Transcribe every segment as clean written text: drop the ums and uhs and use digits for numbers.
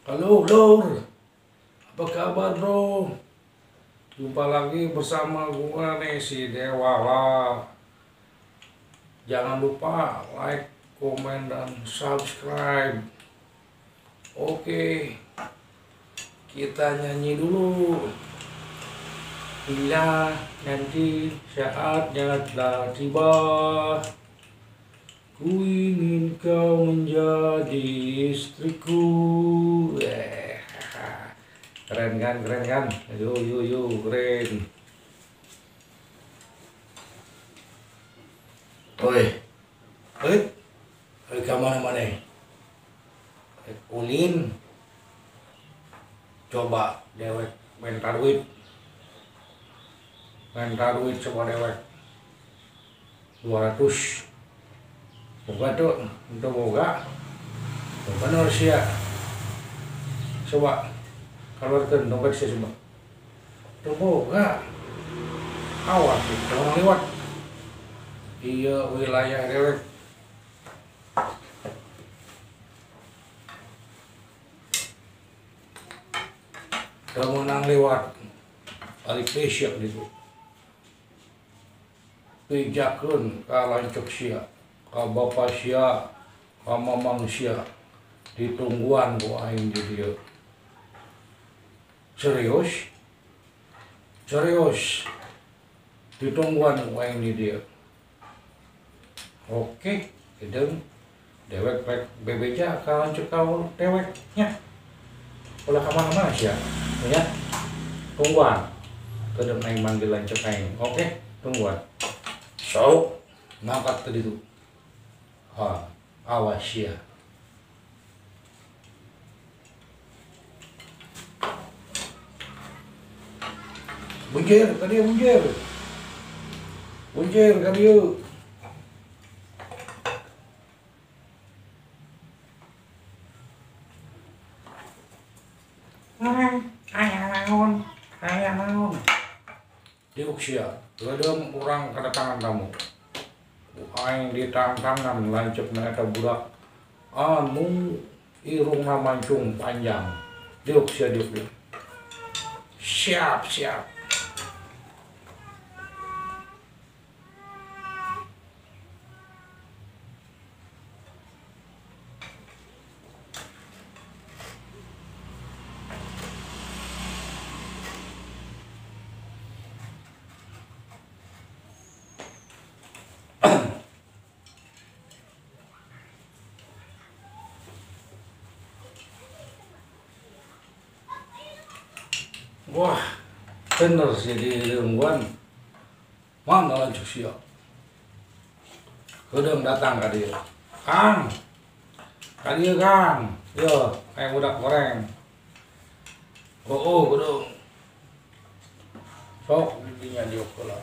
Halo Lur, apa kabar bro? Jumpa lagi bersama gua nih si Dewala. Jangan lupa like, komen, dan subscribe. Oke, kita nyanyi dulu. Bila nanti saatnya telah tiba, ku ingin kau menjadi istriku. Keren kan, keren kan? Yo, keren. Oi, oi, oi, ke mana-mana? Ulin, coba dewek main taruit coba dewek 200. Boga tuh, untuk boga bener sih ya. Coba keluarkan dompet saya coba. Tuh boga, awas jangan lewat. Iya wilayah dewek. Kalau menang lewat balik pesyak gitu. Pijakeun ka lancuk sia, ka bapa sia, ka mamang sia, ditungguan ku aing di dieu. Serius? Serius. Ditungguan ku aing di dieu. Oke, hideung dewek rek bebeja ka lancuk kau dewek nya. Ulah ka mana-mana sia, ya. Tungguan. Kedeung aing manggil lancuk aing. Oke, tungguan. So, ngangkat tadi tuh. Awas ya. Bunjer, tadi bunjer. Bunjer kali yuk. Ayah naon. Diuk sia, gedeng urang kedatangan tamu. Aing ditantangkan lancupna eta budak anu irungna mancung panjang. Diuk sia diuk. Siap. Wah, bener sih di lingkungan. Mana lancuk sia? Kedeng datang ka dieu. Kang. Ka dieu Kang. Yo, kayak budak goreng. Oh, kedeng. Sok dinya diuk heula.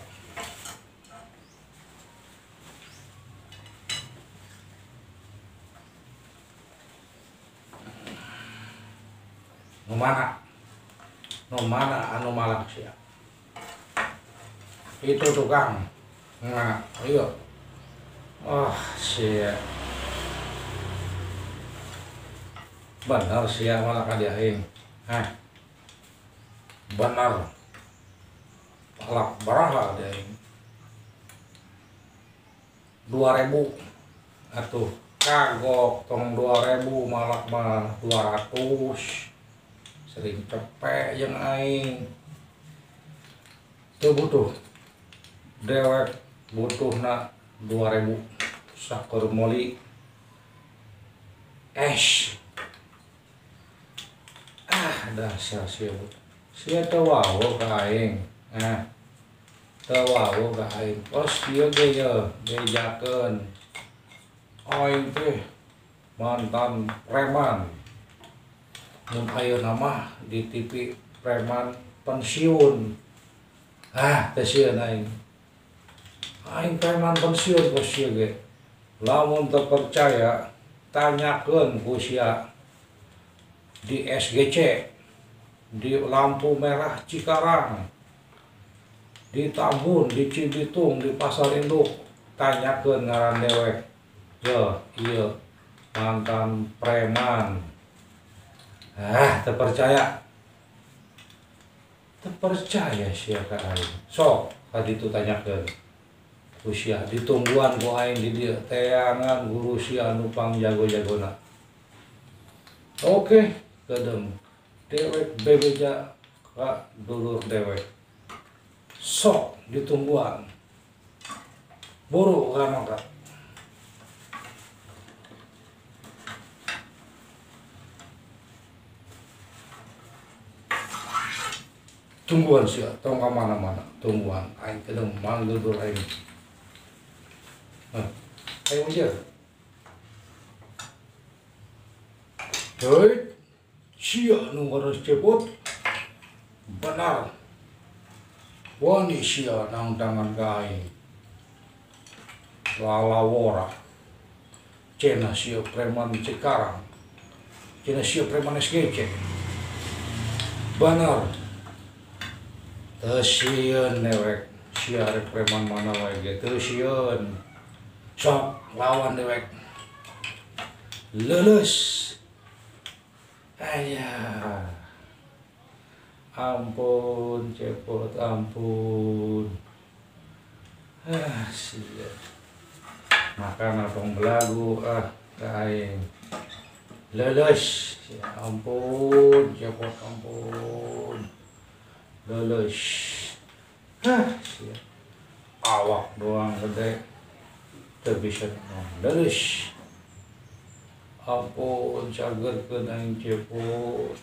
Nu mana anu malak sia. Itu tukang. Nah, ayo. Sia. Benar sia malak ka dia aing. Benar. Palak baraha dia aing. 2000 atuh kagok tong 2000 malak mah 200. Sering cepet yang aing tuh butuh dewek butuhna 2000 sakur moli dasar sia teu wawo ka aing teu wawo ka aing pos ieu ge ye bejakeun aing teh mantan preman. Mun ayeuna mah di TV preman pensiun. Teh sieun aing. Aing preman pensiun ku sia ge. Lamun teu percaya, tanyakeun ku sia di SGC, di lampu merah Cikarang, di Tambun, di Cibitung, di Pasar Induk. Tanyakeun ngaran dewek. Yo, ieu mantan preman. Terpercaya sia ka aing. Sok tadi itu tanyakeun usia ditungguan ku aing di dieu teangan guru sia anu pangjago-jagona. Oke, kedeng dewek bebeja ka dulur dewek. Sok ditungguan. Buru ka mangkat. Tungguan sia, tong ka mana-mana. Tungguan aing kedeng manggil dulur aing. Ayo aja. Hei, sia nu ngaran cepot. Benar. Wani sia nang tangan ka aing. Lalawora. Cena sia preman Cikarang. Cena sia preman SGC. Benar. Teu sieun dewek. Sia rek preman mana wae ge teu sieun. Sok lawan dewek. Lulus. Ayah. Ampun cepot, ampun. Sia. Makan atong belagu ka aing. Lulus. Ya ampun cepot, ampun. Lulus. Sia. Awak doang gede. Teu bisa lulus. Ampun cagerkeun aing cepot.